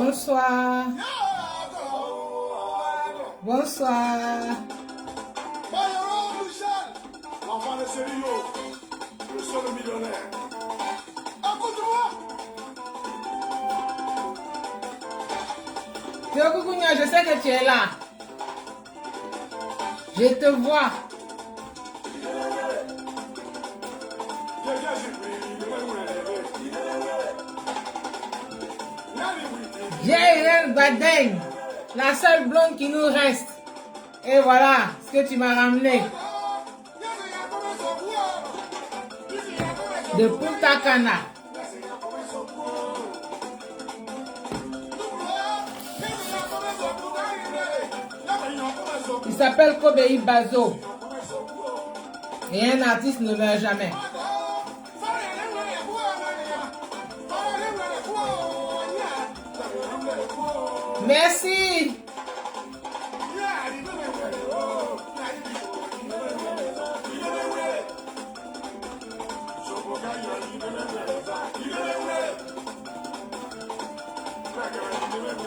Bonsoir. Bonsoir. L'enfant de Célio, le seul millionnaire. Écoute-moi. Théo Koukounia, je sais que tu es là. Je te vois. Jayrel Badeng, la seule blonde qui nous reste. Et voilà ce que tu m'as ramené. De Punta Cana. Il s'appelle Kobei Bazo. Et un artiste ne meurt jamais. Merci.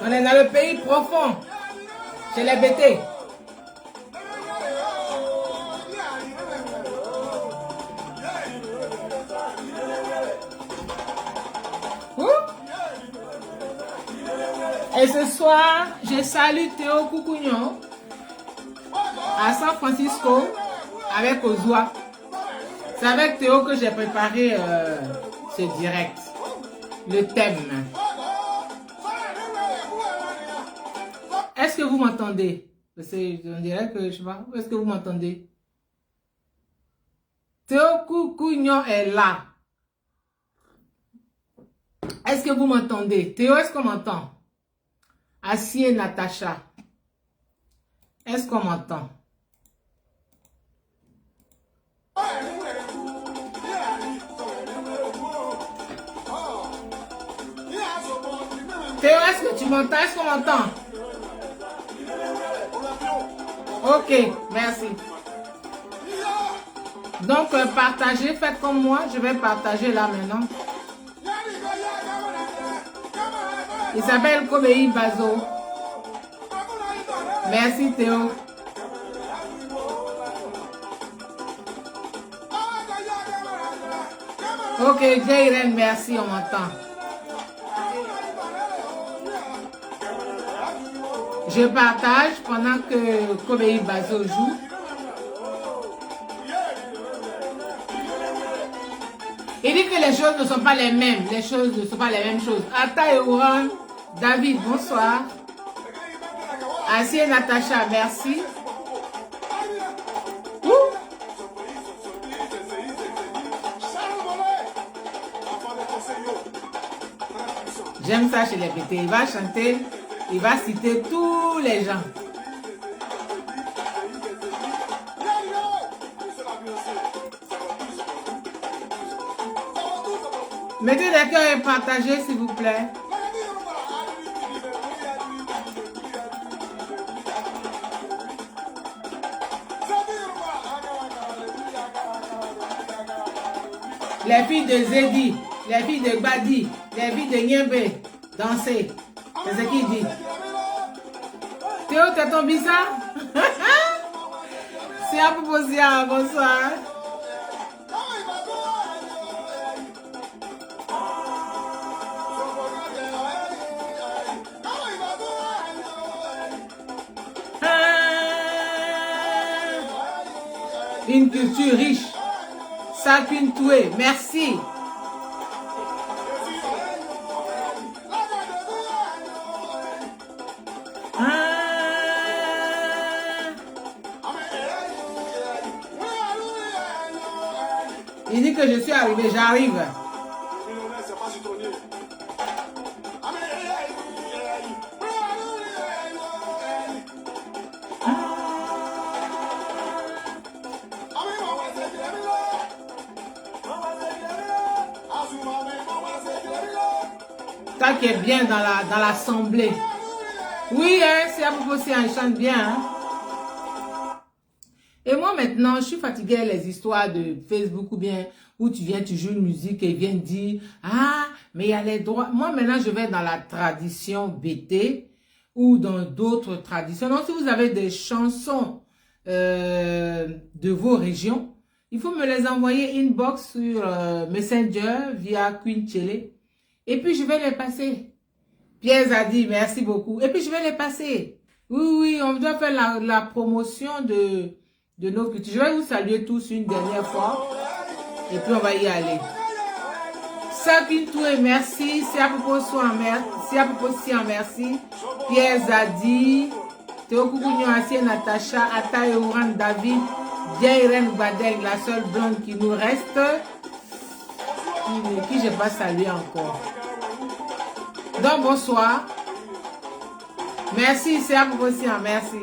On est dans le pays profond. Chez les BT. Et ce soir, je salue Théo Koukounia à San Francisco avec Ozua. C'est avec Théo que j'ai préparé ce direct. Le thème. Est-ce que vous m'entendez? On dirait que je sais pas. Est-ce que vous m'entendez? Théo Koukounia est là. Est-ce que vous m'entendez? Théo, est-ce qu'on m'entend? Assied Natacha. Est-ce qu'on m'entend? Théo, est-ce que tu m'entends? Est-ce qu'on m'entend? Ok, merci. Donc, partagez, faites comme moi. Je vais partager là maintenant. Il s'appelle Kobei Bazo. Merci Théo. Ok, Jayren, merci, on m'entend. Je partage pendant que Kobei Bazo joue. Il dit que les choses ne sont pas les mêmes. Les choses ne sont pas les mêmes choses. Ata et Ouran, David, bonsoir. Assied Natacha, merci. J'aime ça chez les BT. Il va chanter, il va citer tous les gens. Mettez des cœurs et partagez s'il vous plaît. Les filles de Zedi, les filles de Badi, les filles de Niembe, danser. C'est ce qu'il dit. Théo, t'es tombé ça? C'est à propos de bonsoir. Une culture riche. Sakune Toué, merci. Il dit que je suis arrivé, j'arrive. Toi qui es bien dans l'assemblée. Oui, hein, c'est à propos si elle chante bien. Hein. Et moi maintenant, je suis fatiguée des histoires de Facebook ou bien où tu viens, tu joues une musique et ils viennent dire « Ah, Mais il y a les droits. Moi, maintenant, je vais dans la tradition BT ou dans d'autres traditions. Donc, si vous avez des chansons de vos régions, il faut me les envoyer inbox sur Messenger via Queen Chele. Et puis, je vais les passer. Pierre a dit merci beaucoup. Et puis, je vais les passer. Oui, oui, on doit faire la promotion de nos cultures. Je vais vous saluer tous une dernière fois. Et puis, on va y aller. Sabine Toué, merci. Si à propos soit merci. Si à propos si en merci. Pierre Zadi. Théo Koukounion, Asie, Natacha, Ata Ouran, David, Jairen Badeg, la seule blonde qui nous reste. Qui je n'ai pas salué encore. Donc, bonsoir. Merci, c'est à propos si en merci.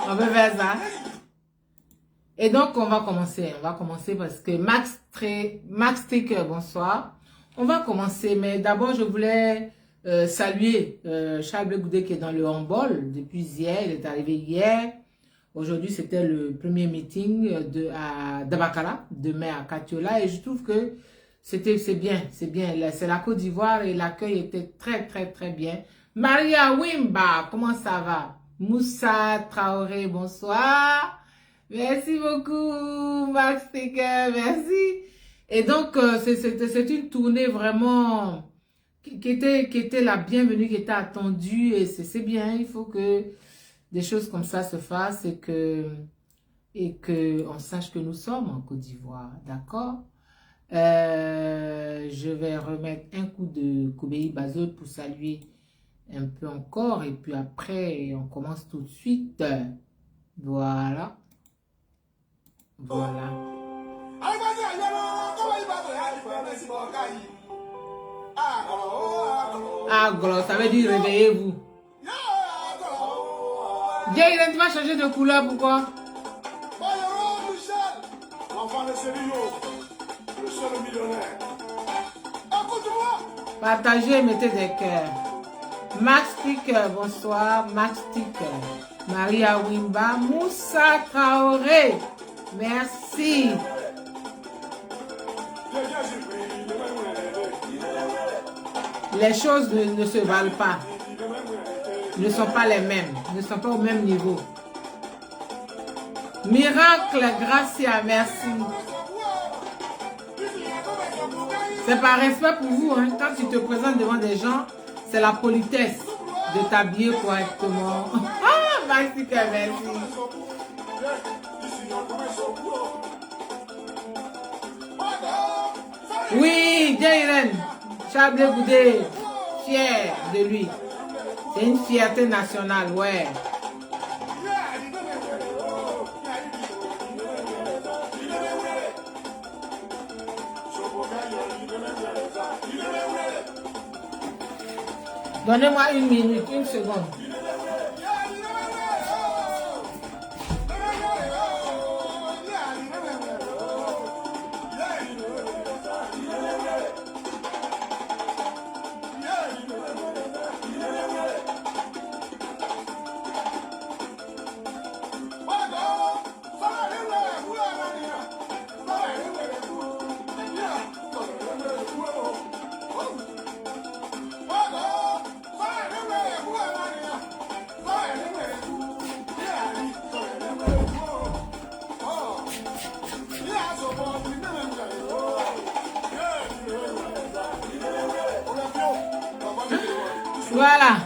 On peut faire ça. Et donc, on va commencer. On va commencer parce que Max Sticker, bonsoir. On va commencer, mais d'abord, je voulais saluer Charles Blé Goudé qui est dans le handball depuis hier. Il est arrivé hier. Aujourd'hui, c'était le premier meeting à Dabakala, demain à Katiola. Et je trouve que c'est bien, c'est bien. C'est la Côte d'Ivoire et l'accueil était très, très, très bien. Maria Wimba, comment ça va? Moussa Traoré, bonsoir. Merci beaucoup, Max Sticker, merci. Et donc, c'est une tournée vraiment qui était la bienvenue, qui était attendue. Et c'est bien, il faut que des choses comme ça se fassent et que on sache que nous sommes en Côte d'Ivoire, d'accord? Je vais remettre un coup de Koubéi Bazot pour saluer un peu encore et puis après on commence tout de suite. Voilà. Voilà. Ah, gros, ça veut dire réveillez-vous. Jairen, tu vas changer de couleur, pourquoi? L'enfant de Célio, le seul millionnaire. Partagez, mettez des cœurs. Max Sticker, bonsoir. Max Sticker. Maria Wimba. Moussa Traoré. Merci. Les choses ne se valent pas. Ne sont pas les mêmes. Ne sont pas au même niveau. Miracle, Gracia, merci. C'est par respect pour vous. Hein. Quand tu te présentes devant des gens, c'est la politesse de t'habiller correctement. Ah, merci, merci. Oui, Jairen, Chablé Goudé, fier de lui. C'est une fierté nationale, ouais. Donnez-moi une minute, une seconde. Voilà.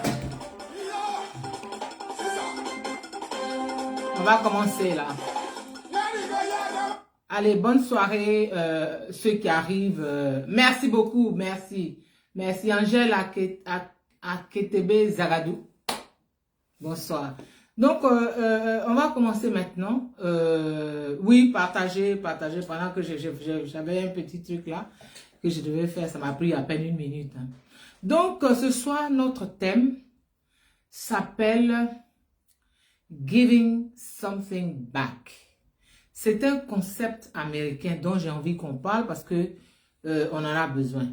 On va commencer là. Allez, bonne soirée ceux qui arrivent. Merci beaucoup, merci. Merci Angèle Aketebe Zagadou. Bonsoir. Donc, on va commencer maintenant. Oui, partagez pendant que j'avais un petit truc là que je devais faire. Ça m'a pris à peine une minute. Hein. Donc, ce soir, notre thème s'appelle Giving Something Back. C'est un concept américain dont j'ai envie qu'on parle parce que on en a besoin.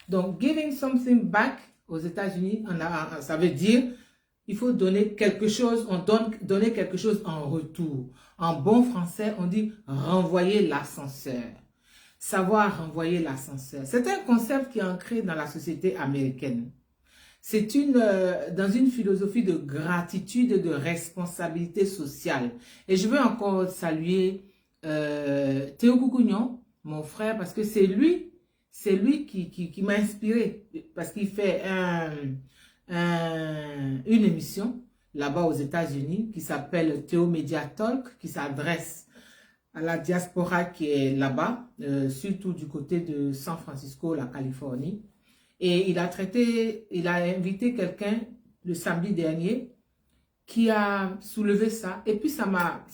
Donc, Giving Something Back, aux États-Unis, ça veut dire il faut donner quelque chose, donner quelque chose en retour. En bon français, on dit renvoyer l'ascenseur. Savoir renvoyer l'ascenseur. C'est un concept qui est ancré dans la société américaine. C'est dans une philosophie de gratitude et de responsabilité sociale. Et je veux encore saluer Théo Koukouignon, mon frère, parce que c'est lui qui m'a inspiré. Parce qu'il fait une émission là-bas aux États-Unis qui s'appelle Théo Media Talk, qui s'adresse à la diaspora qui est là-bas, surtout du côté de San Francisco, la Californie. Et il a invité quelqu'un le samedi dernier qui a soulevé ça. Et puis ça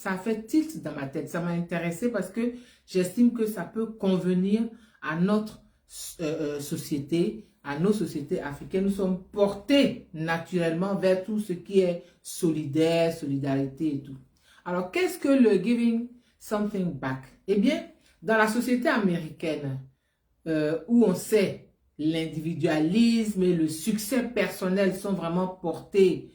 a fait tilt dans ma tête. Ça m'a intéressé parce que j'estime que ça peut convenir à notre société, à nos sociétés africaines. Nous sommes portés naturellement vers tout ce qui est solidaire, solidarité et tout. Alors, qu'est-ce que le giving something back? Eh bien, dans la société américaine, où on sait l'individualisme et le succès personnel sont vraiment portés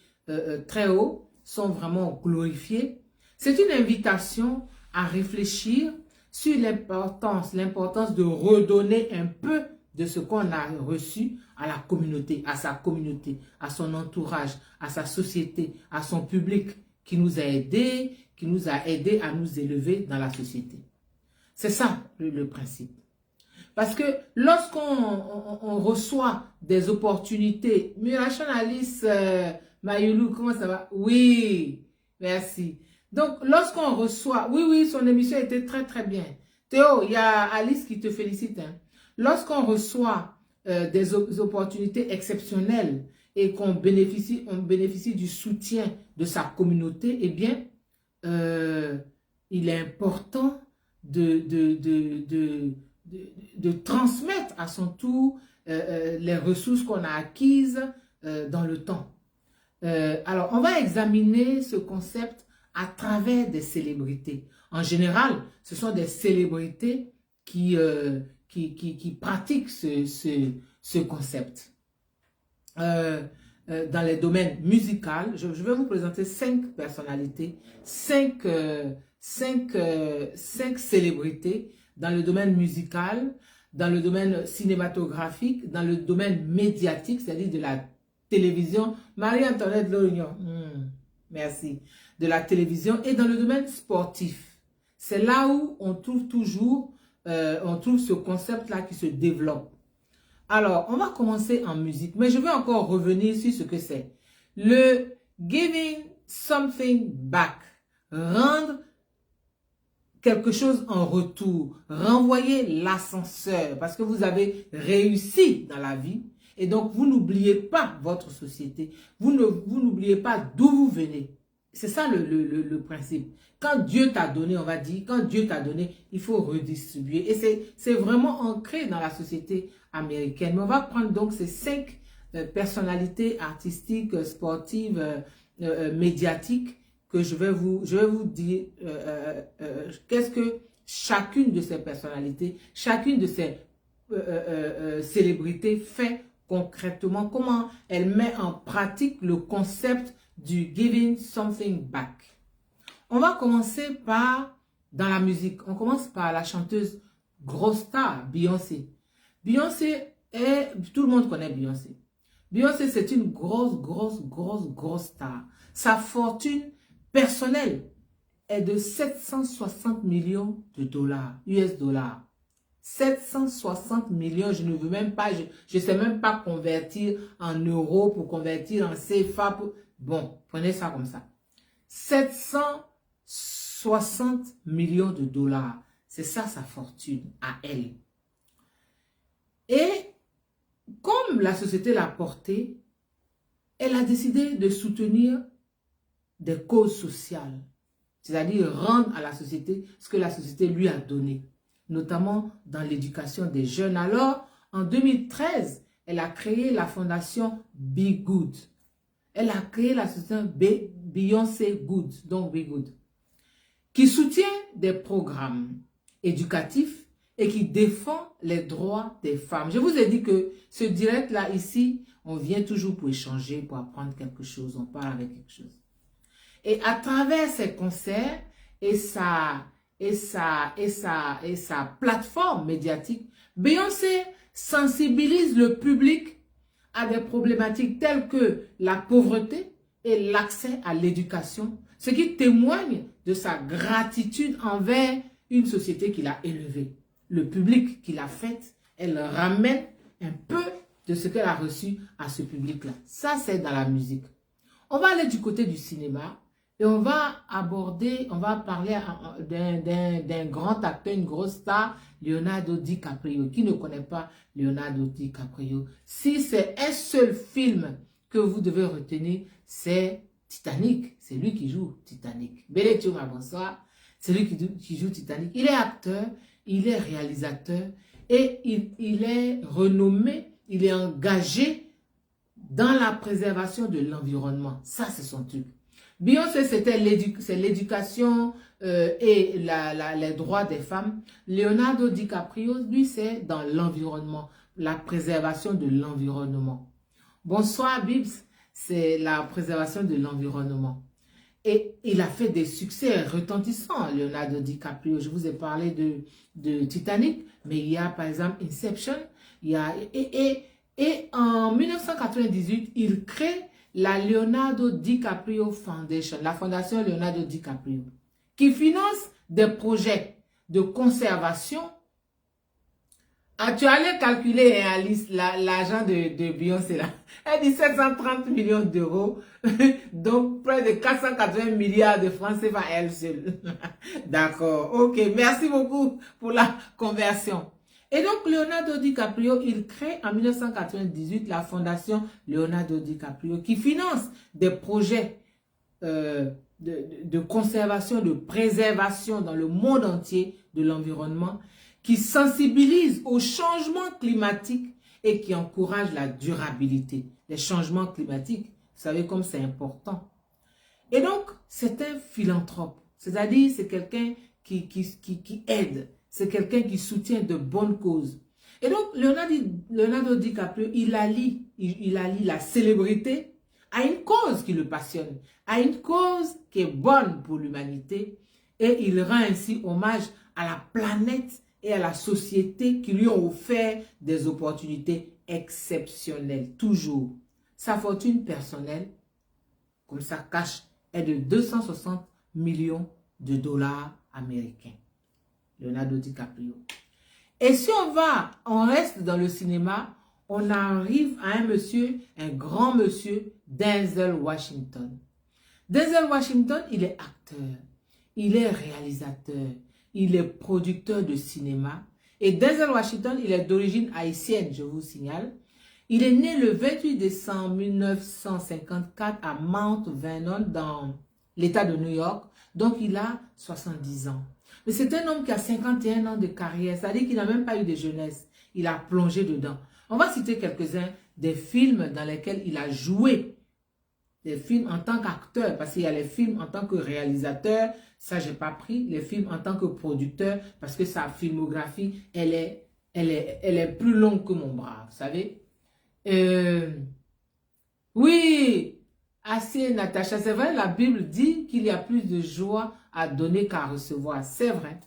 très haut, sont vraiment glorifiés, c'est une invitation à réfléchir sur l'importance de redonner un peu de ce qu'on a reçu à la communauté, à sa communauté, à son entourage, à sa société, à son public qui nous a aidés à nous élever dans la société. C'est ça le principe. Parce que lorsqu'on reçoit des opportunités, Mirachan Alice Mayulu, comment ça va? Oui, merci. Donc, lorsqu'on reçoit, oui, son émission était très très bien. Théo, il y a Alice qui te félicite. Hein. Lorsqu'on reçoit des opportunités exceptionnelles et qu'on bénéficie du soutien de sa communauté, eh bien, il est important de transmettre à son tour les ressources qu'on a acquises dans le temps. Alors, on va examiner ce concept à travers des célébrités. En général, ce sont des célébrités qui pratiquent ce concept. Dans les domaines musicaux, je vais vous présenter 5 personnalités, 5 célébrités dans le domaine musical, dans le domaine cinématographique, dans le domaine médiatique, c'est-à-dire de la télévision. Marie-Antoinette Lorignon, merci. De la télévision et dans le domaine sportif. C'est là où on trouve toujours, on trouve ce concept-là qui se développe. Alors, on va commencer en musique, mais je vais encore revenir sur ce que c'est. Le giving something back, rendre quelque chose en retour, renvoyer l'ascenseur, parce que vous avez réussi dans la vie, et donc vous n'oubliez pas votre société, vous n'oubliez pas d'où vous venez. C'est ça le principe. Quand Dieu t'a donné, on va dire, quand Dieu t'a donné, il faut redistribuer. Et c'est vraiment ancré dans la société américaine. Mais on va prendre donc ces 5 personnalités artistiques, sportives, médiatiques, que je vais vous dire qu'est-ce que chacune de ces personnalités, chacune de ces célébrités fait concrètement, comment elle met en pratique le concept du giving something back. On va commencer par, dans la musique, on commence par la chanteuse grosse star, Beyoncé. Beyoncé tout le monde connaît Beyoncé. Beyoncé, c'est une grosse star. Sa fortune personnelle est de 760 millions de dollars, US dollars. 760 millions, je ne veux même pas, je sais même pas convertir en euros pour convertir en CFA. Bon, prenez ça comme ça. 760 millions de dollars. C'est ça sa fortune à elle. Et comme la société l'a portée, elle a décidé de soutenir des causes sociales. C'est-à-dire rendre à la société ce que la société lui a donné. Notamment dans l'éducation des jeunes. Alors, en 2013, elle a créé la fondation Be Good. Elle a créé l'association Beyoncé Good, donc Be Good, qui soutient des programmes éducatifs et qui défend les droits des femmes. Je vous ai dit que ce direct-là, ici, on vient toujours pour échanger, pour apprendre quelque chose, on parle avec quelque chose. Et à travers ses concerts et sa plateforme médiatique, Beyoncé sensibilise le public à des problématiques telles que la pauvreté et l'accès à l'éducation, ce qui témoigne de sa gratitude envers une société qu'il a élevée. Le public qu'il a fait, elle ramène un peu de ce qu'elle a reçu à ce public-là. Ça, c'est dans la musique. On va aller du côté du cinéma et on va parler d'un grand acteur, une grosse star, Leonardo DiCaprio. Qui ne connaît pas Leonardo DiCaprio? Si c'est un seul film que vous devez retenir, c'est Titanic. C'est lui qui joue Titanic. Belletuma, bonsoir. C'est lui qui joue Titanic. Il est acteur, il est réalisateur et il est renommé, il est engagé dans la préservation de l'environnement. Ça, c'est son truc. Beyoncé, c'est l'éducation et les droits des femmes. Leonardo DiCaprio, lui, c'est dans l'environnement, la préservation de l'environnement. Bonsoir, Bibs, c'est la préservation de l'environnement. Et il a fait des succès retentissants, Leonardo DiCaprio. Je vous ai parlé de Titanic, mais il y a par exemple Inception. Et en 1998, il crée la Leonardo DiCaprio Foundation, la fondation Leonardo DiCaprio, qui finance des projets de conservation. Ah, tu allais calculer, hein, Alice, l'argent de Beyoncé là. Elle dit 730 millions d'euros, donc près de 480 milliards de francs CFA elle seule. D'accord, ok, merci beaucoup pour la conversion. Et donc, Leonardo DiCaprio, il crée en 1998 la fondation Leonardo DiCaprio qui finance des projets de conservation, de préservation dans le monde entier de l'environnement, qui sensibilise au changement climatique et qui encourage la durabilité. Les changements climatiques, vous savez comme c'est important. Et donc, c'est un philanthrope, c'est-à-dire c'est quelqu'un qui aide. C'est quelqu'un qui soutient de bonnes causes. Et donc, Leonardo DiCaprio, il allie la célébrité à une cause qui le passionne, à une cause qui est bonne pour l'humanité. Et il rend ainsi hommage à la planète et à la société qui lui ont offert des opportunités exceptionnelles, toujours. Sa fortune personnelle, comme ça cache, est de 260 millions de dollars américains. Leonardo DiCaprio. Et si on reste dans le cinéma, on arrive à un grand monsieur, Denzel Washington. Denzel Washington, il est acteur, il est réalisateur, il est producteur de cinéma. Et Denzel Washington, il est d'origine haïtienne, je vous signale. Il est né le 28 décembre 1954 à Mount Vernon, dans l'État de New York. Donc, il a 70 ans. Mais c'est un homme qui a 51 ans de carrière, c'est-à-dire qu'il n'a même pas eu de jeunesse. Il a plongé dedans. On va citer quelques-uns des films dans lesquels il a joué. Des films en tant qu'acteur, parce qu'il y a les films en tant que réalisateur, ça j'ai pas pris. Les films en tant que producteur, parce que sa filmographie, elle est plus longue que mon bras, vous savez. Oui, assez Natacha, c'est vrai, la Bible dit qu'il y a plus de joie à donner qu'à recevoir, c'est vrai.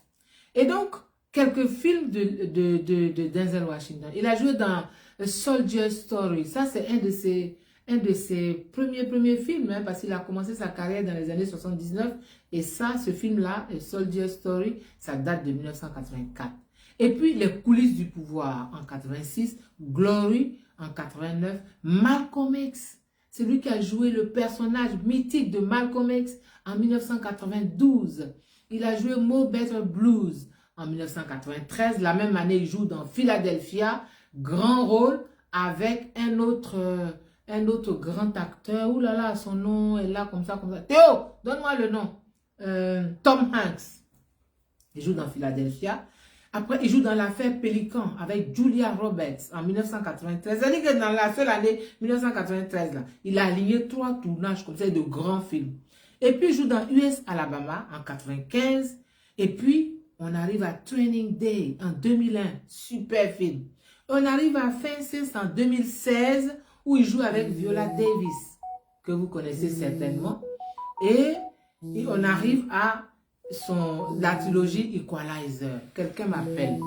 Et donc, quelques films de Denzel Washington. Il a joué dans A Soldier Story, ça c'est un de ses premiers films, hein, parce qu'il a commencé sa carrière dans les années 79, et ça, ce film-là, A Soldier Story, ça date de 1984. Et puis, Les coulisses du pouvoir en 86, Glory en 89, Malcolm X, c'est lui qui a joué le personnage mythique de Malcolm X en 1992. Il a joué Mo Better Blues en 1993. La même année, il joue dans Philadelphia, grand rôle avec un autre grand acteur. Ouh là là, son nom est là comme ça, comme ça. Théo, donne-moi le nom. Tom Hanks. Il joue dans Philadelphia. Après, il joue dans l'affaire Pélican avec Julia Roberts en 1993. C'est-à-dire que dans la seule année 1993, là, il a aligné 3 tournages comme ça de grands films. Et puis, il joue dans US Alabama en 95. Et puis, On arrive à Training Day en 2001, super film. On arrive à Fences en 2016 où il joue avec Viola Davis, que vous connaissez certainement. Et on arrive à la trilogie Equalizer. Quelqu'un m'appelle.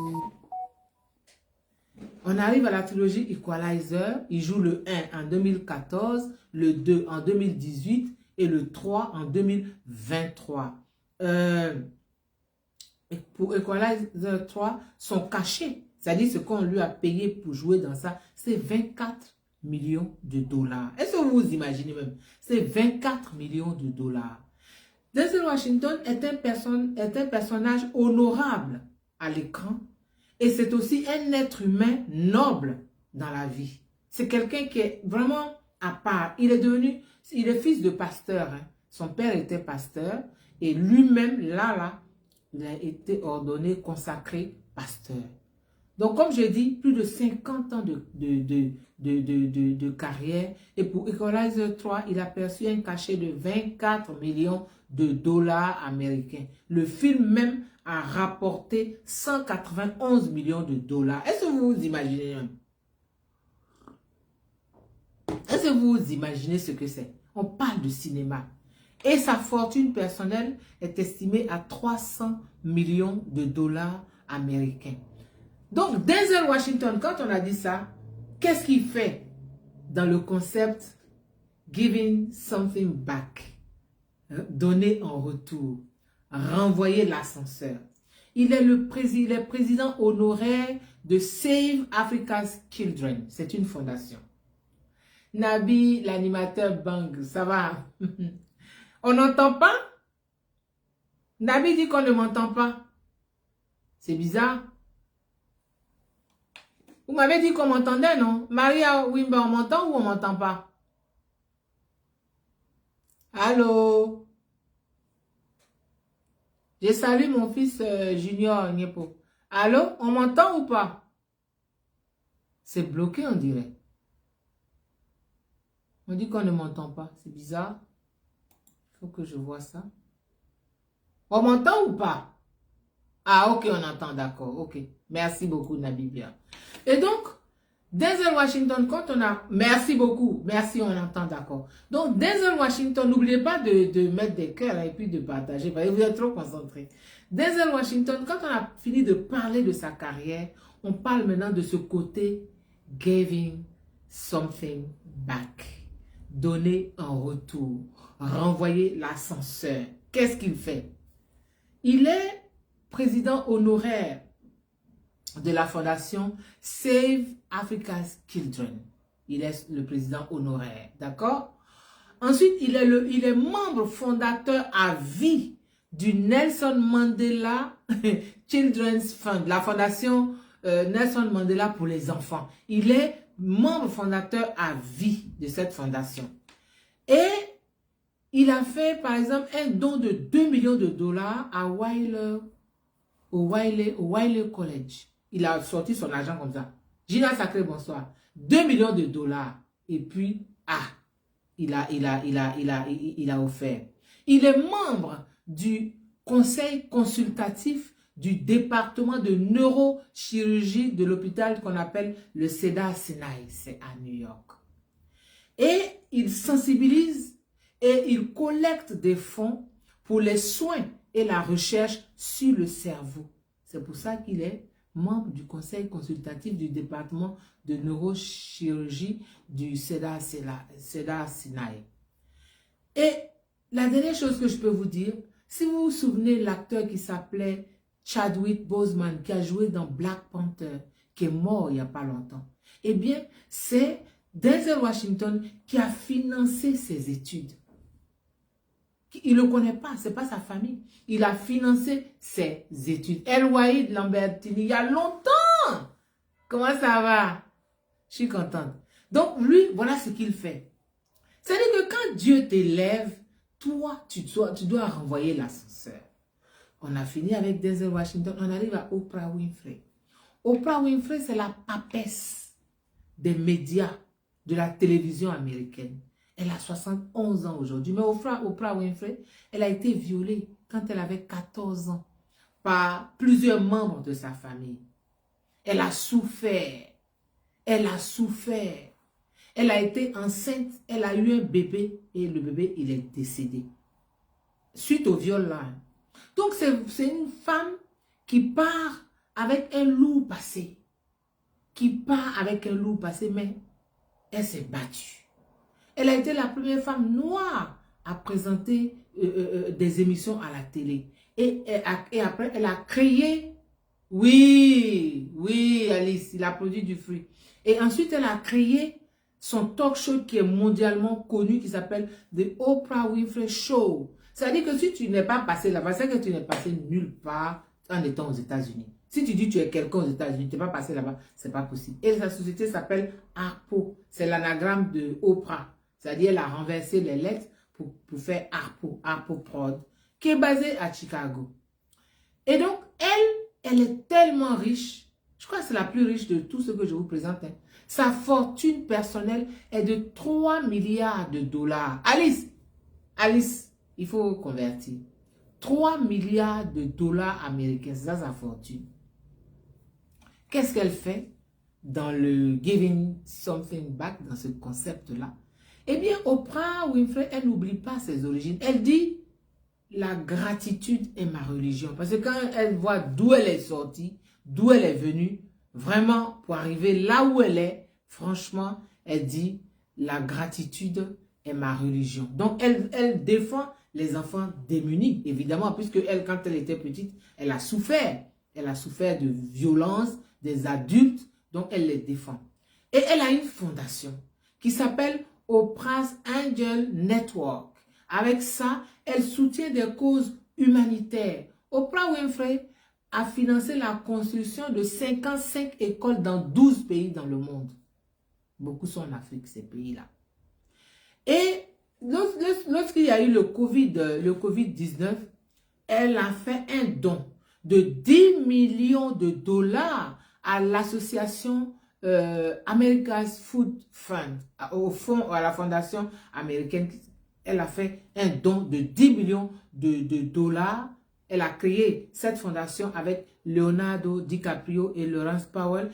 On arrive à la trilogie Equalizer. Il joue le 1 en 2014, le 2 en 2018 et le 3 en 2023. Pour Equalizer 3, son cachet, c'est-à-dire ce qu'on lui a payé pour jouer dans ça, c'est 24 millions de dollars. Est-ce que vous vous imaginez même? C'est 24 millions de dollars. Denzel Washington est un personnage honorable à l'écran et c'est aussi un être humain noble dans la vie. C'est quelqu'un qui est vraiment à part. Il est fils de pasteur. Hein. Son père était pasteur et lui-même, là, il a été ordonné, consacré pasteur. Donc, comme je dis, plus de 50 ans de carrière. Et pour Equalizer 3, il a perçu un cachet de 24 millions de dollars américains. Le film même a rapporté 191 millions de dollars. Est-ce que vous vous imaginez même? Est-ce que vous vous imaginez ce que c'est? On parle de cinéma. Et sa fortune personnelle est estimée à 300 millions de dollars américains. Donc, Denzel Washington, quand on a dit ça, qu'est-ce qu'il fait dans le concept giving something back? Donner en retour, renvoyer l'ascenseur. Il est président honoraire de Save Africa's Children. C'est une fondation. Nabi, l'animateur Bang, ça va? On n'entend pas? Nabi dit qu'on ne m'entend pas. C'est bizarre. Vous m'avez dit qu'on m'entendait, non? Maria Wimba, on m'entend ou on m'entend pas? Allô? Je salue mon fils Junior Nyepo. Allô? On m'entend ou pas? C'est bloqué, on dirait. On dit qu'on ne m'entend pas. C'est bizarre. Il faut que je vois ça. On m'entend ou pas? Ah, ok, on entend, d'accord. Ok. Merci beaucoup, Nabibia. Et donc, Denzel Washington, quand on a... Merci beaucoup. Merci, on entend, d'accord. Donc, Denzel Washington, n'oubliez pas de mettre des cœurs et puis de partager. Parce que vous êtes trop concentrés. Denzel Washington, quand on a fini de parler de sa carrière, on parle maintenant de ce côté giving something back. Donner en retour. Renvoyer l'ascenseur. Qu'est-ce qu'il fait? Il est président honoraire de la fondation Save Africa's Children. Il est le président honoraire, d'accord? Ensuite, il est membre fondateur à vie du Nelson Mandela Children's Fund, la fondation Nelson Mandela pour les enfants. Il est membre fondateur à vie de cette fondation. Et il a fait, par exemple, un don de 2 millions de dollars à au Wiley College. Il a sorti son argent comme ça. Gina Sacré, bonsoir. 2 millions de dollars. Et puis, il a offert. Il est membre du conseil consultatif du département de neurochirurgie de l'hôpital qu'on appelle le Cedars-Sinai. C'est à New York. Et il sensibilise et il collecte des fonds pour les soins et la recherche sur le cerveau. C'est pour ça qu'il est membre du conseil consultatif du département de neurochirurgie du Cedars-Sinai. Et la dernière chose que je peux vous dire, si vous vous souvenez l'acteur qui s'appelait Chadwick Boseman, qui a joué dans Black Panther, qui est mort il n'y a pas longtemps, eh bien, c'est Denzel Washington qui a financé ses études. Il ne le connaît pas, ce n'est pas sa famille. Il a financé ses études. El Wahid Lambertini, il y a longtemps. Comment ça va? Je suis contente. Donc, lui, voilà ce qu'il fait. C'est-à-dire que quand Dieu t'élève, toi, tu dois renvoyer l'ascenseur. On a fini avec Denzel Washington, on arrive à Oprah Winfrey. Oprah Winfrey, c'est la papesse des médias, de la télévision américaine. Elle a 71 ans aujourd'hui. Mais Oprah Winfrey, elle a été violée quand elle avait 14 ans par plusieurs membres de sa famille. Elle a souffert. Elle a souffert. Elle a été enceinte, elle a eu un bébé et le bébé, il est décédé. Suite au viol là. Donc, c'est une femme qui part avec un lourd passé. Qui part avec un lourd passé, mais elle s'est battue. Elle a été la première femme noire à présenter des émissions à la télé. Et après, elle a créé, oui, Alice, il a produit du fruit. Et ensuite, elle a créé son talk show qui est mondialement connu, qui s'appelle The Oprah Winfrey Show. C'est-à-dire que si tu n'es pas passé là-bas, c'est que tu n'es passé nulle part en étant aux États-Unis. Si tu dis que tu es quelqu'un aux États-Unis, tu n'es pas passé là-bas, c'est pas possible. Et sa société s'appelle Harpo. C'est l'anagramme de Oprah. C'est-à-dire elle a renversé les lettres pour faire Harpo, Harpo Prod, qui est basée à Chicago. Et donc, elle est tellement riche. Je crois que c'est la plus riche de tout ce que je vous présente. Hein. Sa fortune personnelle est de 3 milliards de dollars. Alice, il faut convertir. 3 milliards de dollars américains, c'est ça sa fortune. Qu'est-ce qu'elle fait dans le Giving Something Back, dans ce concept-là? Eh bien, Oprah Winfrey, elle n'oublie pas ses origines. Elle dit, la gratitude est ma religion. Parce que quand elle voit d'où elle est sortie, d'où elle est venue, vraiment, pour arriver là où elle est, franchement, elle dit, la gratitude est ma religion. Donc, elle défend les enfants démunis, évidemment, puisque elle, quand elle était petite, elle a souffert. Elle a souffert de violence des adultes, donc elle les défend. Et elle a une fondation qui s'appelle Oprah's Angel Network. Avec ça, elle soutient des causes humanitaires. Oprah Winfrey a financé la construction de 55 écoles dans 12 pays dans le monde. Beaucoup sont en Afrique, ces pays-là. Et lorsqu'il y a eu le Covid-19, elle a fait un don de 10 millions de dollars à l'association America's Food Fund, à la fondation américaine. Elle a fait un don de 10 millions de dollars. Elle a créé cette fondation avec Leonardo DiCaprio et Lawrence Powell.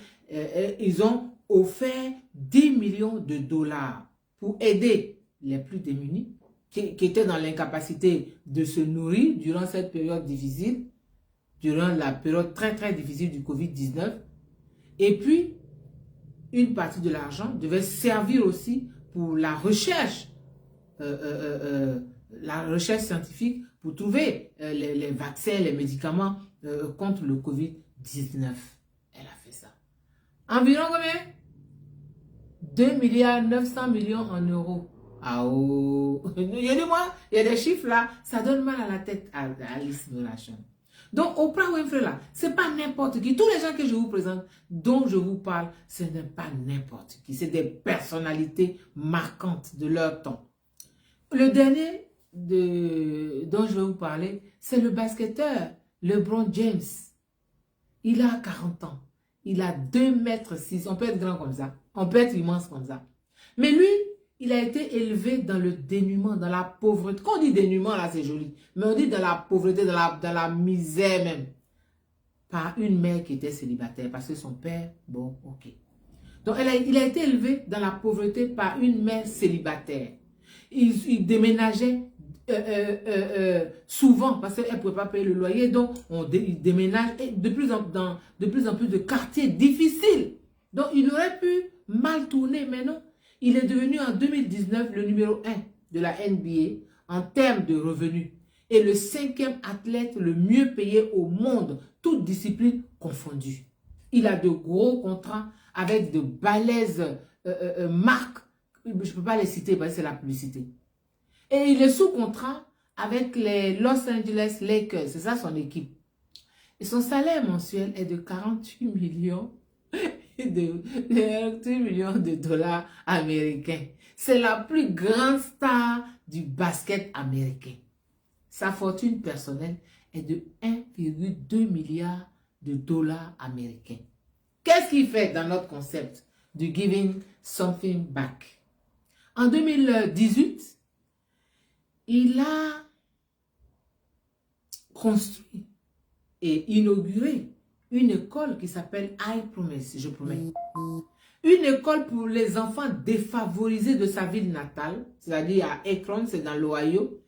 Ils ont offert 10 millions de dollars pour aider les plus démunis qui étaient dans l'incapacité de se nourrir durant cette période difficile, durant la période très très difficile du Covid-19. Et puis, une partie de l'argent devait servir aussi pour la recherche scientifique pour trouver les vaccins, les médicaments contre le Covid-19. Elle a fait ça. Environ combien? 2 milliards 900 millions en euros. Ah oh! Il y a des chiffres là, ça donne mal à la tête à Alice Milachon. Donc, Oprah Winfrey là, c'est pas n'importe qui. Tous les gens que je vous présente, dont je vous parle, ce n'est pas n'importe qui. C'est des personnalités marquantes de leur temps. Le dernier dont je vais vous parler, c'est le basketteur LeBron James. Il a 40 ans. Il a 2,6 m. On peut être grand comme ça. On peut être immense comme ça. Mais lui, il a été élevé dans le dénuement, dans la pauvreté. Quand on dit dénuement, là, c'est joli. Mais on dit dans la pauvreté, dans la misère même. Par une mère qui était célibataire. Parce que son père, bon, ok. Donc, il a été élevé dans la pauvreté par une mère célibataire. Il déménageait souvent parce qu'elle ne pouvait pas payer le loyer. Donc, il déménage et de plus en plus de quartiers difficiles. Donc, il aurait pu mal tourner, mais non. Il est devenu en 2019 le numéro 1 de la NBA en termes de revenus et le 5e athlète le mieux payé au monde, toutes disciplines confondues. Il a de gros contrats avec de balèzes marques. Je ne peux pas les citer parce que c'est la publicité. Et il est sous contrat avec les Los Angeles Lakers. C'est ça son équipe. Et son salaire mensuel est de 48 millions de dollars américains. C'est la plus grande star du basket américain. Sa fortune personnelle est de 1,2 milliard de dollars américains. Qu'est-ce qu'il fait dans notre concept du Giving Something Back? En 2018, il a construit et inauguré une école qui s'appelle I Promise, je promets. Une école pour les enfants défavorisés de sa ville natale, c'est-à-dire à Akron, c'est dans l'Ohio.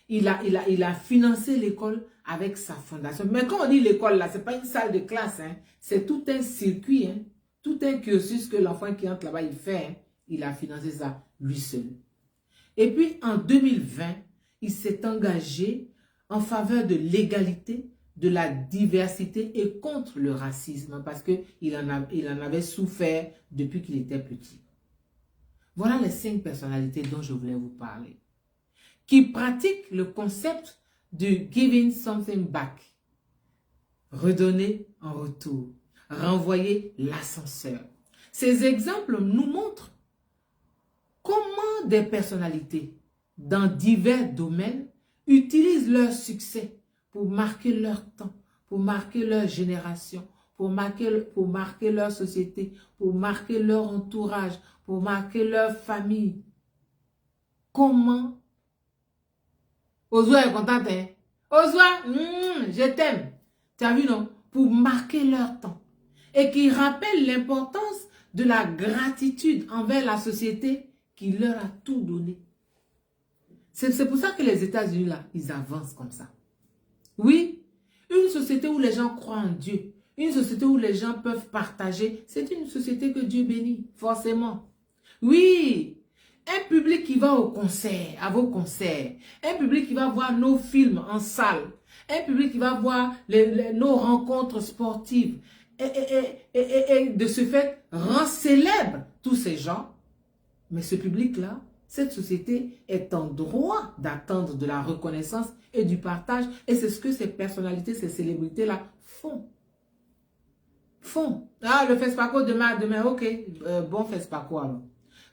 Il a financé l'école avec sa fondation. Mais quand on dit l'école, là, ce n'est pas une salle de classe, hein, c'est tout un circuit, hein, tout un cursus que l'enfant qui entre là-bas, il fait. Hein, il a financé ça lui seul. Et puis, en 2020, il s'est engagé en faveur de l'égalité, de la diversité et contre le racisme parce qu'il en avait souffert depuis qu'il était petit. Voilà les 5 personnalités dont je voulais vous parler, qui pratiquent le concept de giving something back, redonner en retour, renvoyer l'ascenseur. Ces exemples nous montrent comment des personnalités dans divers domaines utilisent leur succès pour marquer leur temps, pour marquer leur génération, pour marquer leur société, pour marquer leur entourage, pour marquer leur famille. Comment? Ozwa est contente, hein? Ozwa, je t'aime. Tu as vu, non? Pour marquer leur temps. Et qui rappellent l'importance de la gratitude envers la société qui leur a tout donné. C'est pour ça que les États-Unis, là, ils avancent comme ça. Oui, une société où les gens croient en Dieu, une société où les gens peuvent partager, c'est une société que Dieu bénit, forcément. Oui, un public qui va au concert, à vos concerts, un public qui va voir nos films en salle, un public qui va voir nos rencontres sportives, et de ce fait, rend célèbre tous ces gens. Mais ce public-là, cette société est en droit d'attendre de la reconnaissance et du partage. Et c'est ce que ces personnalités, ces célébrités-là font. Ah, le FESPACO demain, ok. Bon FESPACO alors.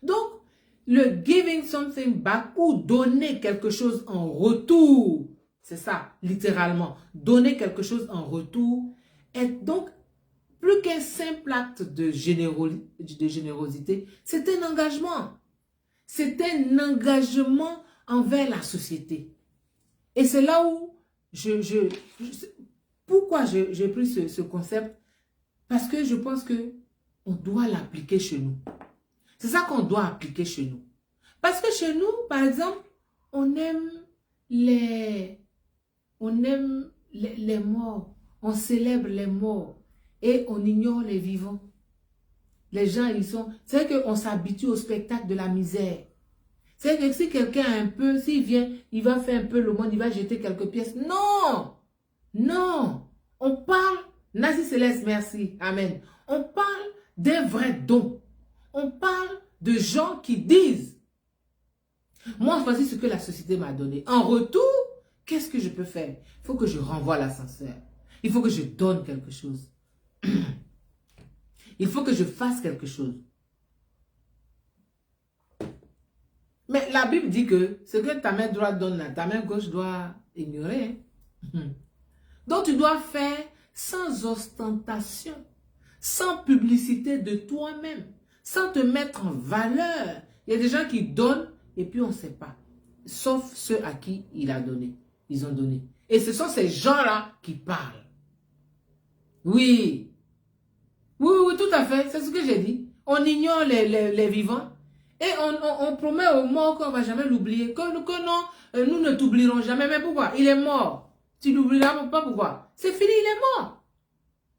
Donc, le giving something back ou donner quelque chose en retour, c'est ça, littéralement. Donner quelque chose en retour est donc plus qu'un simple acte de générosité, c'est un engagement. C'est un engagement envers la société. Et c'est là où pourquoi j'ai pris ce concept? Parce que je pense qu'on doit l'appliquer chez nous. C'est ça qu'on doit appliquer chez nous. Parce que chez nous, par exemple, on aime les morts. On célèbre les morts et on ignore les vivants. Les gens, c'est vrai qu'on s'habitue au spectacle de la misère. C'est que si quelqu'un a un peu, s'il vient, il va faire un peu le monde, il va jeter quelques pièces. Non! Non! On parle, Nazi Céleste, merci, amen. On parle d'un vrai don. On parle de gens qui disent, moi, voici ce que la société m'a donné. En retour, qu'est-ce que je peux faire? Il faut que je renvoie l'ascenseur. Il faut que je donne quelque chose. Il faut que je fasse quelque chose. Mais la Bible dit que ce que ta main droite donne, ta main gauche doit ignorer. Hein? Donc tu dois faire sans ostentation, sans publicité de toi-même, sans te mettre en valeur. Il y a des gens qui donnent et puis on ne sait pas. Sauf ceux à qui il a donné. Ils ont donné. Et ce sont ces gens-là qui parlent. Oui. Oui, tout à fait. C'est ce que j'ai dit. On ignore les vivants. Et on promet aux morts qu'on ne va jamais l'oublier. Que non, nous ne t'oublierons jamais. Mais pourquoi? Il est mort. Tu l'oublieras pas pourquoi? C'est fini, il est mort.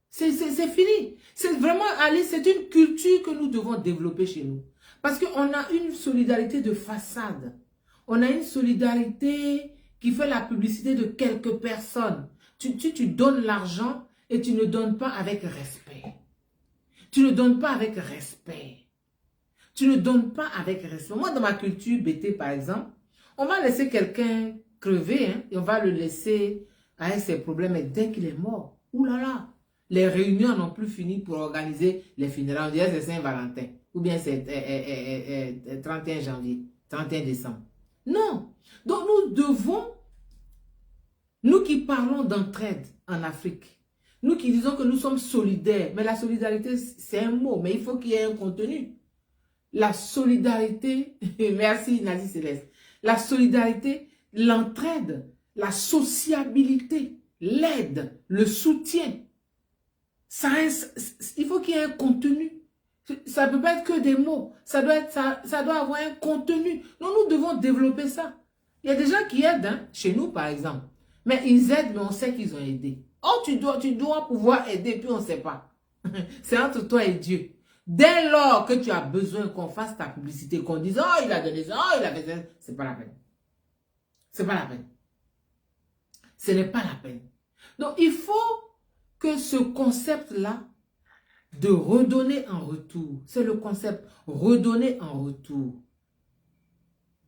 C'est fini. C'est vraiment, Alice, c'est une culture que nous devons développer chez nous. Parce qu'on a une solidarité de façade. On a une solidarité qui fait la publicité de quelques personnes. Tu donnes l'argent et tu ne donnes pas avec respect. Tu ne donnes pas avec respect. Tu ne donnes pas avec respect. Moi, dans ma culture BT, par exemple, on va laisser quelqu'un crever, hein, et on va le laisser avec ses problèmes. Et dès qu'il est mort, oulala, les réunions n'ont plus fini pour organiser les funérailles. On dirait que c'est Saint-Valentin, ou bien c'est 31 janvier, 31 décembre. Non. Donc nous devons, nous qui parlons d'entraide en Afrique, nous qui disons que nous sommes solidaires, mais la solidarité, c'est un mot, mais il faut qu'il y ait un contenu. La solidarité, merci Nazi Céleste, la solidarité, l'entraide, la sociabilité, l'aide, le soutien. Il faut qu'il y ait un contenu. Ça ne peut pas être que des mots. Ça doit avoir un contenu. Donc, nous devons développer ça. Il y a des gens qui aident, hein, chez nous, par exemple. Mais ils aident, mais on sait qu'ils ont aidé. Oh, tu dois pouvoir aider, puis on ne sait pas. C'est entre toi et Dieu. Dès lors que tu as besoin qu'on fasse ta publicité, qu'on dise, oh, il a donné ça, oh, il a fait ça, c'est pas la peine. C'est pas la peine. Ce n'est pas la peine. Donc, il faut que ce concept-là de redonner en retour, c'est le concept, redonner en retour.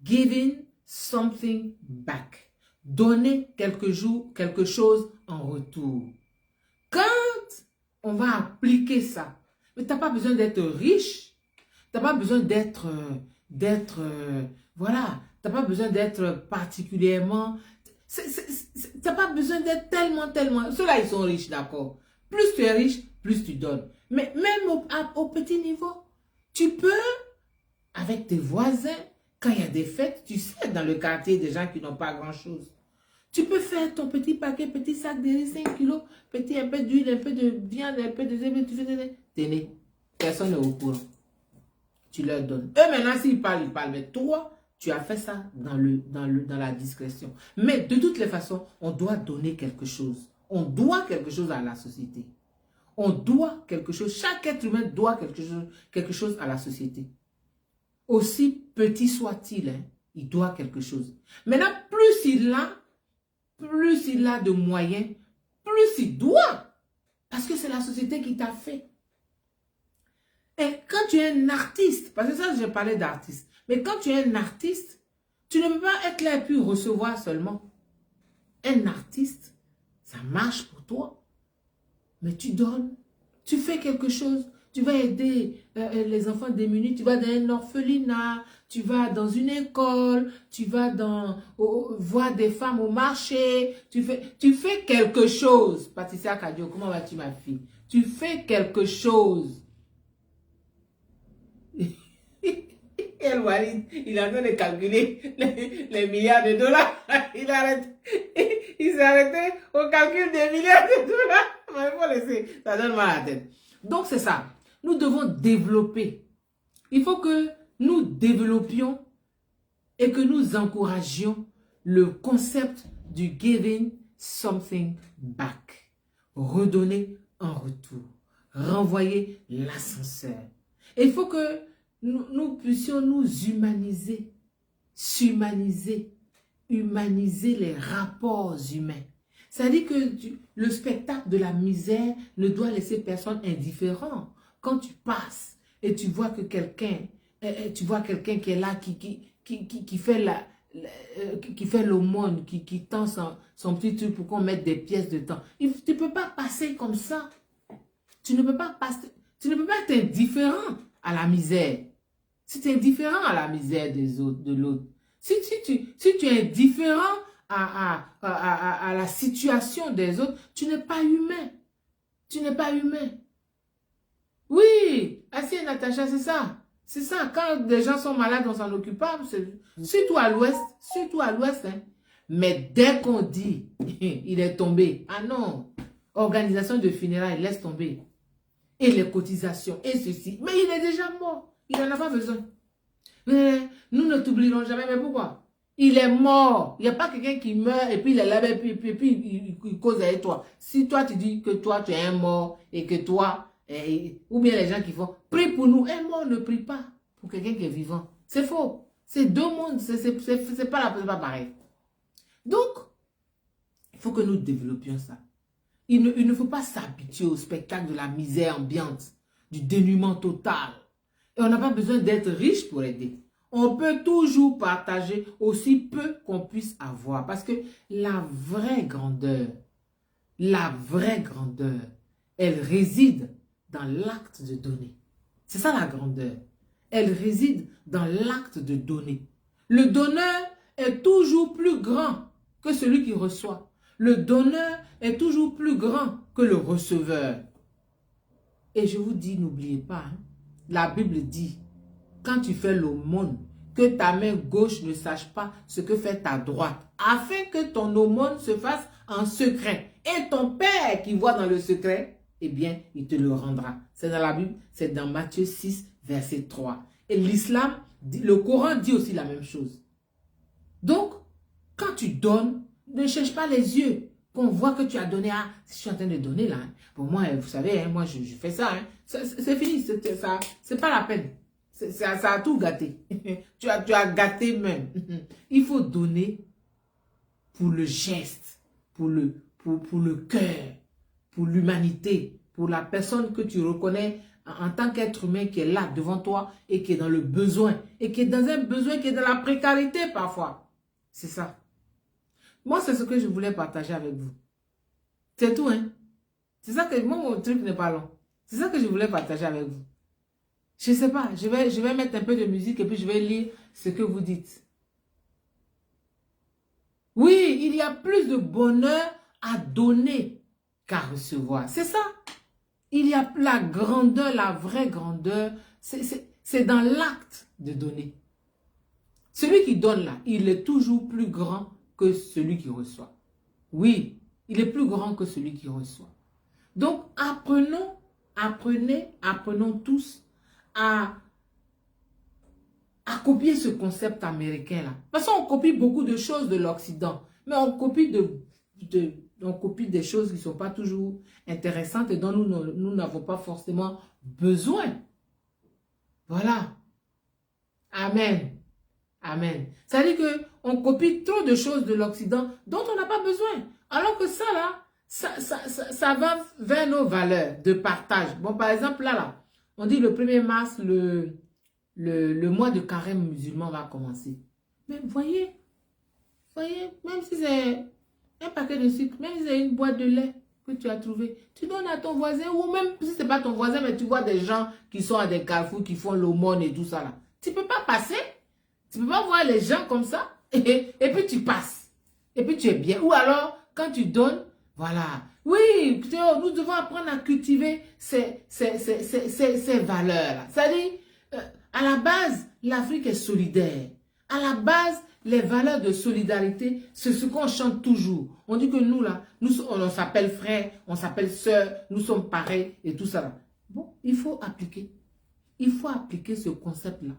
Giving something back. Donner quelque chose en retour. Quand on va appliquer ça, mais tu n'as pas besoin d'être riche, tu n'as pas besoin voilà, tu n'as pas besoin d'être particulièrement, tu n'as pas besoin d'être tellement, ceux-là ils sont riches, d'accord. Plus tu es riche, plus tu donnes. Mais même au petit niveau, tu peux, avec tes voisins, quand il y a des fêtes, tu sais, dans le quartier, des gens qui n'ont pas grand-chose, tu peux faire ton petit paquet, petit sac de riz, 5 kilos, un peu d'huile, un peu de viande, un peu de zèbre, tu fais t'es né. Personne n'est au courant. Tu leur donnes. Eux, maintenant, s'ils parlent, ils parlent. Mais toi, tu as fait ça dans la discrétion. Mais de toutes les façons, on doit donner quelque chose. On doit quelque chose à la société. On doit quelque chose. Chaque être humain doit quelque chose à la société. Aussi petit soit-il, hein, il doit quelque chose. Maintenant, plus il a de moyens, plus il doit. Parce que c'est la société qui t'a fait. Et quand tu es un artiste, parce que ça, je parlais d'artiste, mais quand tu es un artiste, tu ne peux pas être là et puis recevoir seulement. Un artiste, ça marche pour toi, mais tu donnes, tu fais quelque chose. Tu vas aider les enfants démunis, tu vas dans un orphelinat, tu vas dans une école, tu vas voir des femmes au marché, tu fais quelque chose. Patricia Kadio, comment vas-tu ma fille? Tu fais quelque chose. El Walid, il est en train de calculer les milliards de dollars. Il s'est arrêté au calcul des milliards de dollars. Mais il faut laisser, ça donne mal à la tête. Donc c'est ça. Nous devons développer. Il faut que nous développions et que nous encouragions le concept du giving something back. Redonner en retour. Renvoyer l'ascenseur. Et il faut que nous puissions nous humaniser. Humaniser les rapports humains. C'est-à-dire que le spectacle de la misère ne doit laisser personne indifférent. Quand tu passes et tu vois que quelqu'un qui est là, qui fait l'aumône, qui tend son petit truc pour qu'on mette des pièces dedans. Tu ne peux pas passer comme ça. Tu ne peux pas être indifférent à la misère. Si tu es indifférent à la misère de l'autre, si tu es indifférent à la situation des autres, tu n'es pas humain. Tu n'es pas humain. Oui, Assia Natacha, c'est ça. C'est ça, quand des gens sont malades, on s'en occupe pas. Surtout à l'ouest, hein. Mais dès qu'on dit, il est tombé. Ah non, organisation de funérailles, laisse tomber. Et les cotisations, et ceci. Mais il est déjà mort. Il n'en a pas besoin. Mais nous ne t'oublierons jamais. Mais pourquoi? Il est mort. Il n'y a pas quelqu'un qui meurt et puis il est là, et puis il cause avec toi. Si toi tu dis que toi tu es un mort et que toi, ou bien les gens qui font, prie pour nous. Un mort ne prie pas pour quelqu'un qui est vivant. C'est faux. C'est deux mondes. C'est pas pareil. Donc, il faut que nous développions ça. Il ne faut pas s'habituer au spectacle de la misère ambiante, du dénuement total. Et on n'a pas besoin d'être riche pour aider. On peut toujours partager aussi peu qu'on puisse avoir. Parce que la vraie grandeur, elle réside dans l'acte de donner. C'est ça la grandeur. Elle réside dans l'acte de donner. Le donneur est toujours plus grand que celui qui reçoit. Le donneur est toujours plus grand que le receveur. Et je vous dis, n'oubliez pas, hein, la Bible dit, quand tu fais l'aumône, que ta main gauche ne sache pas ce que fait ta droite, afin que ton aumône se fasse en secret. Et ton Père qui voit dans le secret, eh bien, il te le rendra. C'est dans la Bible, c'est dans Matthieu 6, verset 3. Et l'islam, le Coran dit aussi la même chose. Donc, quand tu donnes, ne cherche pas les yeux. Qu'on voit que tu as donné, ah, si je suis en train de donner là, pour moi, vous savez, moi je fais ça, c'est fini, c'est pas la peine. Ça a tout gâté. tu as gâté même. Il faut donner pour le geste, pour le cœur, pour l'humanité, pour la personne que tu reconnais en tant qu'être humain qui est là devant toi et qui est dans le besoin, et qui est dans un besoin, qui est dans la précarité parfois. C'est ça. Moi, c'est ce que je voulais partager avec vous. C'est tout, hein. C'est ça que, moi, mon truc n'est pas long. C'est ça que je voulais partager avec vous. Je ne sais pas, je vais mettre un peu de musique et puis je vais lire ce que vous dites. Oui, il y a plus de bonheur à donner qu'à recevoir. C'est ça. Il y a la grandeur, la vraie grandeur, c'est dans l'acte de donner. Celui qui donne là, il est toujours plus grand que celui qui reçoit. Oui, il est plus grand que celui qui reçoit. Donc, apprenons tous à copier ce concept américain-là. Parce qu'on copie beaucoup de choses de l'Occident, mais on copie, on copie des choses qui ne sont pas toujours intéressantes et dont nous n'avons pas forcément besoin. Voilà. Amen. Amen. Ça veut dire qu'on copie trop de choses de l'Occident dont on n'a pas besoin. Alors que ça, là, ça va vers nos valeurs de partage. Bon, par exemple, là, on dit le 1er mars, le mois de carême musulman va commencer. Mais voyez, même si c'est un paquet de sucre, même si c'est une boîte de lait que tu as trouvé, tu donnes à ton voisin, ou même si ce n'est pas ton voisin, mais tu vois des gens qui sont à des carrefours, qui font l'aumône et tout ça là. Tu ne peux pas passer, tu ne peux pas voir les gens comme ça, et puis tu passes, et puis tu es bien. Ou alors, quand tu donnes, voilà. Oui, nous devons apprendre à cultiver ces valeurs-là. C'est-à-dire, à la base, l'Afrique est solidaire. À la base, les valeurs de solidarité, c'est ce qu'on chante toujours. On dit que nous, là, on s'appelle frères, on s'appelle sœurs, nous sommes pareils et tout ça. Là. Bon, il faut appliquer. Il faut appliquer ce concept-là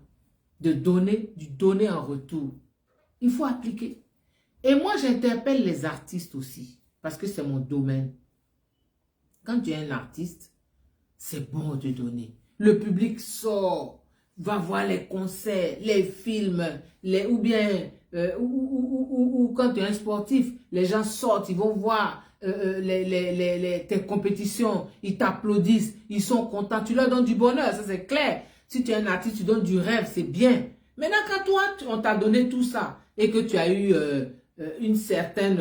de donner, du donner en retour. Il faut appliquer. Et moi, j'interpelle les artistes aussi, parce que c'est mon domaine. Quand tu es un artiste, c'est bon de donner. Le public sort, va voir les concerts, les films, ou bien, ou quand tu es un sportif, les gens sortent, ils vont voir tes compétitions, ils t'applaudissent, ils sont contents, tu leur donnes du bonheur, ça c'est clair. Si tu es un artiste, tu donnes du rêve, c'est bien. Maintenant, quand toi, on t'a donné tout ça, et que tu as eu un certain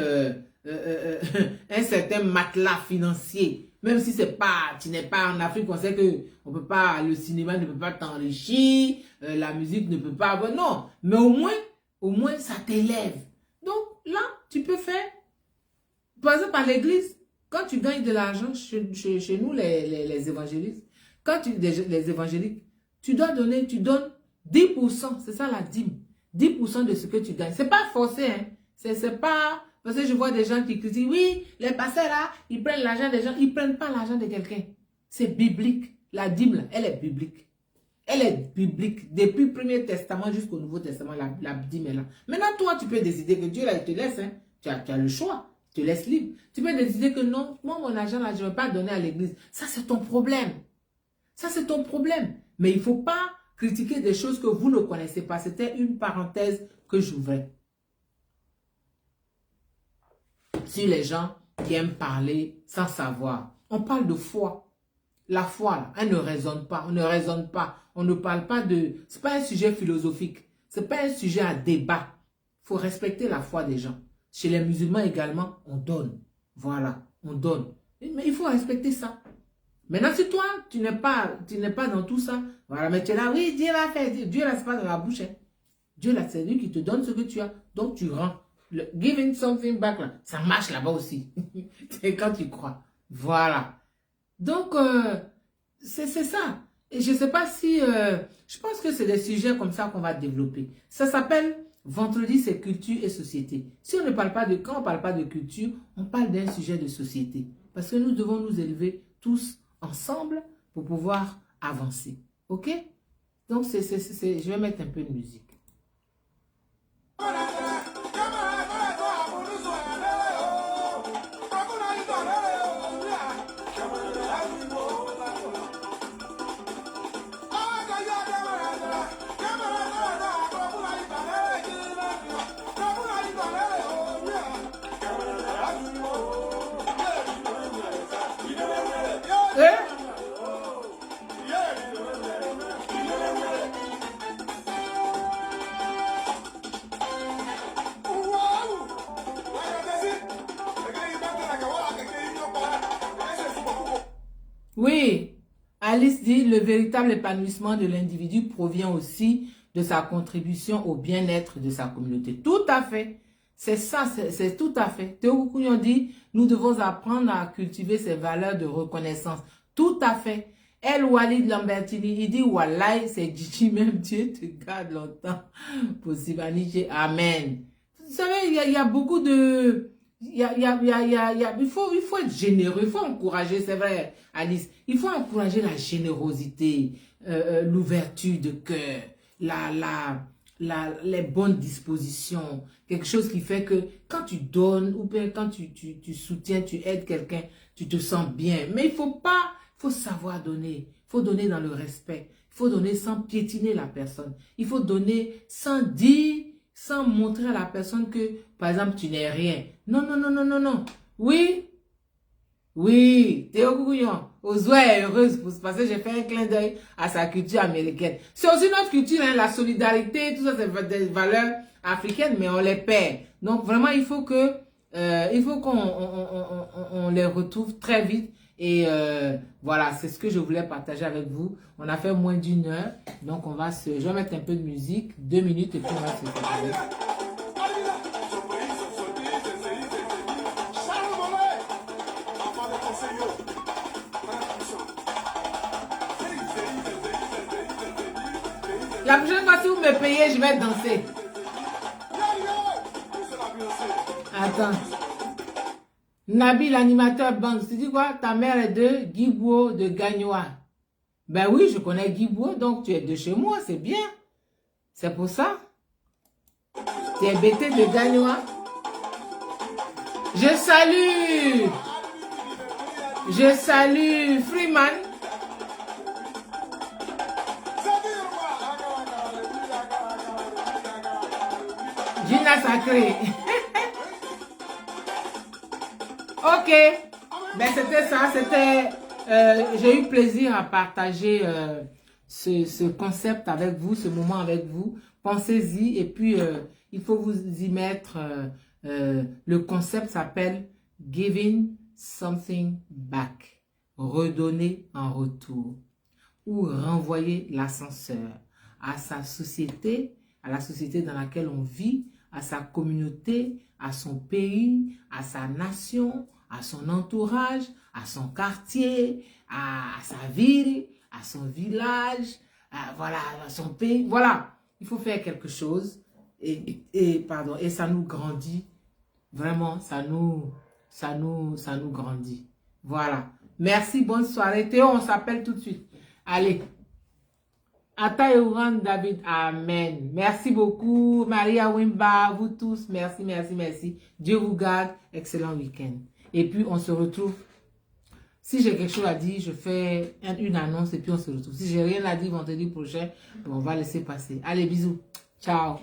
matelas financier, même si c'est pas, tu n'es pas en Afrique, on sait que on peut pas, le cinéma ne peut pas t'enrichir, la musique ne peut pas avoir, non, mais au moins ça t'élève. Donc là, tu peux faire, par exemple à l'église, quand tu gagnes de l'argent chez nous les évangélistes, les évangéliques, tu dois donner, tu donnes 10%, c'est ça la dîme, 10% de ce que tu gagnes. C'est pas forcé, hein, c'est pas... Parce que je vois des gens qui critiquent, oui, les pasteurs là, ils prennent l'argent des gens, ils ne prennent pas l'argent de quelqu'un. C'est biblique. La dîme là, elle est biblique. Elle est biblique. Depuis le Premier Testament jusqu'au Nouveau Testament, la dîme est là. Maintenant, toi, tu peux décider que Dieu là, il te laisse. Hein. Tu as le choix. Il te laisse libre. Tu peux décider que non, moi, mon argent là, je ne vais pas donner à l'église. Ça, c'est ton problème. Ça, c'est ton problème. Mais il ne faut pas critiquer des choses que vous ne connaissez pas. C'était une parenthèse que j'ouvrais. Sur les gens qui aiment parler sans savoir. On parle de foi. La foi, là, elle ne raisonne pas. On ne raisonne pas. On ne parle pas de... Ce n'est pas un sujet philosophique. Ce n'est pas un sujet à débat. Il faut respecter la foi des gens. Chez les musulmans également, on donne. Voilà, on donne. Mais il faut respecter ça. Maintenant, si toi, tu n'es pas dans tout ça, voilà, mais tu es là, oui, Dieu l'a fait. Dieu là, c'est pas dans la bouche. Hein. Dieu là, c'est lui qui te donne ce que tu as. Donc, tu rends. Le giving something back, là, ça marche là-bas aussi. C'est quand tu crois. Voilà. Donc, c'est ça. Et je ne sais pas si... je pense que c'est des sujets comme ça qu'on va développer. Ça s'appelle Vendredi, c'est culture et société. Si on ne parle pas de, quand on ne parle pas de culture, on parle d'un sujet de société. Parce que nous devons nous élever tous ensemble pour pouvoir avancer. OK? Donc, je vais mettre un peu de musique. Oui, Alice dit, le véritable épanouissement de l'individu provient aussi de sa contribution au bien-être de sa communauté. Tout à fait. C'est ça, c'est tout à fait. Théo Koukounion dit, nous devons apprendre à cultiver ces valeurs de reconnaissance. Tout à fait. El Walid Lambertini, il dit, Wallahi, c'est Gigi, même Dieu te garde longtemps. Possible, Amen. Vous savez, il y a beaucoup de... il faut être généreux, il faut encourager, c'est vrai, Alice, il faut encourager la générosité, l'ouverture de cœur, les bonnes dispositions, quelque chose qui fait que quand tu donnes ou bien quand tu soutiens, tu aides quelqu'un, tu te sens bien. Mais il faut savoir donner, il faut donner dans le respect, il faut donner sans piétiner la personne, il faut donner sans dire, sans montrer à la personne que, par exemple, tu n'es rien. Non, non, non, non, non, non. Oui, oui, Théo Koukounion, Ozwa est heureuse parce que j'ai fait un clin d'œil à sa culture américaine. C'est aussi notre culture, hein, la solidarité, tout ça, c'est des valeurs africaines, mais on les perd. Donc, vraiment, il faut qu'on les retrouve très vite. Et voilà, c'est ce que je voulais partager avec vous. On a fait moins d'une heure. Donc, je vais mettre un peu de musique, 2 minutes, et puis on va se retrouver. La prochaine fois, si vous me payez, je vais danser. Attends. Nabi, l'animateur banque, tu dis quoi? Ta mère est de Guibo de Gagnoa. Ben oui, je connais Guibo, donc tu es de chez moi, c'est bien. C'est pour ça. Tu es bêté de Gagnoa. Je salue Freeman. Gina Sacré. Ok, ben c'était ça, j'ai eu plaisir à partager ce concept avec vous, ce moment avec vous. Pensez-y et puis il faut vous y mettre. Le concept s'appelle Giving Something Back, redonner en retour ou renvoyer l'ascenseur à sa société, à la société dans laquelle on vit, à sa communauté, à son pays, à sa nation, à son entourage, à son quartier, à sa ville, à son village, voilà, à son pays. Voilà, il faut faire quelque chose et ça nous grandit. Vraiment, ça nous grandit. Voilà. Merci, bonne soirée. Théo, on s'appelle tout de suite. Allez. Ata Euran David, amen. Merci beaucoup, Maria Wimba, vous tous, merci, merci, merci. Dieu vous garde, excellent week-end. Et puis, on se retrouve. Si j'ai quelque chose à dire, je fais une annonce et puis on se retrouve. Si j'ai rien à dire vendredi prochain, on va laisser passer. Allez, bisous. Ciao.